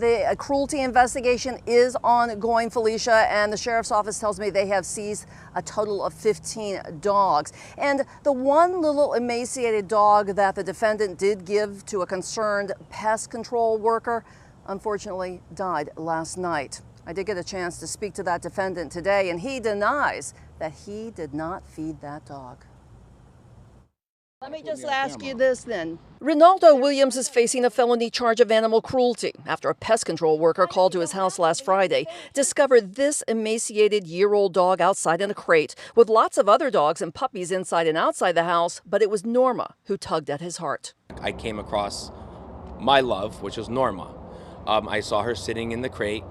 The cruelty investigation is ongoing, Felicia, and the sheriff's office tells me they have seized a total of 15 dogs. And the one little emaciated dog that the defendant did give to a concerned pest control worker unfortunately died last night. I did get a chance to speak to that defendant today, and he denies that he did not feed that dog. Let me just ask you this then. Ronaldo Williams is facing a felony charge of animal cruelty after a pest control worker called to his house last Friday discovered this emaciated year-old dog outside in a crate with lots of other dogs and puppies inside and outside the house, but it was Norma who tugged at his heart. I came across my love, which was Norma. I saw her sitting in the crate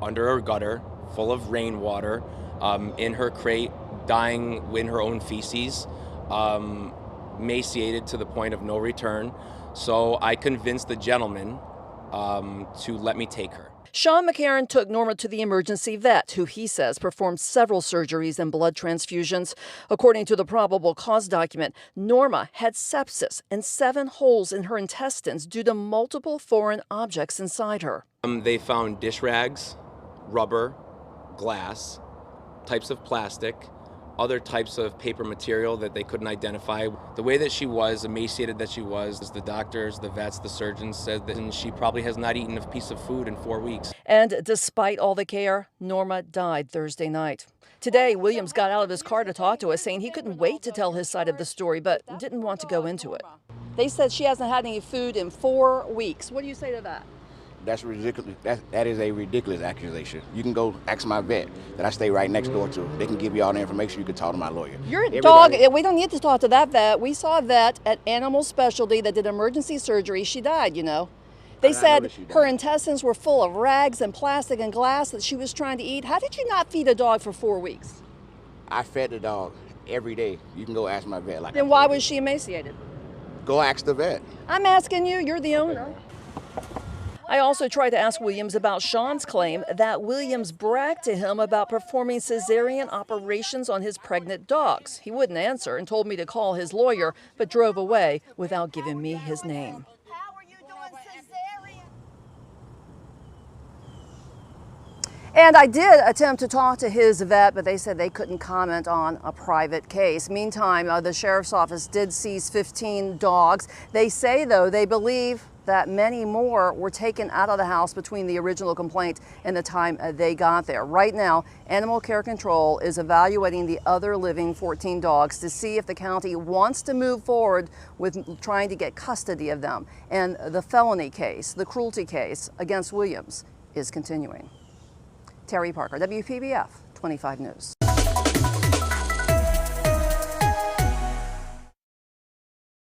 under a gutter full of rainwater, in her crate, dying in her own feces. Emaciated to the point of no return. So I convinced the gentleman to let me take her. Sean McCarron took Norma to the emergency vet, who he says performed several surgeries and blood transfusions. According to the probable cause document, Norma had sepsis and 7 holes in her intestines due to multiple foreign objects inside her. They found dish rags, rubber, glass, types of plastic, other types of paper material that they couldn't identify. The way that she was, emaciated that she was, the doctors, the vets, the surgeons said that she probably has not eaten a piece of food in 4 weeks. And despite all the care, Norma died Thursday night. Today, Williams got out of his car to talk to us, saying he couldn't wait to tell his side of the story, but didn't want to go into it. They said she hasn't had any food in 4 weeks. What do you say to that? That's ridiculous. That is a ridiculous accusation. You can go ask my vet that I stay right next door to. They can give you all the information. You can talk to my lawyer. Your dog, we don't need to talk to that vet. We saw a vet at Animal Specialty that did emergency surgery. She died, you know. They said her intestines were full of rags and plastic and glass that she was trying to eat. How did you not feed a dog for 4 weeks? I fed the dog every day. You can go ask my vet. Then why was she emaciated? Go ask the vet. I'm asking you. You're the owner. I also tried to ask Williams about Sean's claim that Williams bragged to him about performing cesarean operations on his pregnant dogs. He wouldn't answer and told me to call his lawyer, but drove away without giving me his name. How are you doing cesarean? And I did attempt to talk to his vet, but they said they couldn't comment on a private case. Meantime, the sheriff's office did seize 15 dogs. They say, though, they believe that many more were taken out of the house between the original complaint and the time they got there. Right now, Animal Care Control is evaluating the other living 14 dogs to see if the county wants to move forward with trying to get custody of them. And the felony case, the cruelty case against Williams, is continuing. Terry Parker, WPBF 25 News.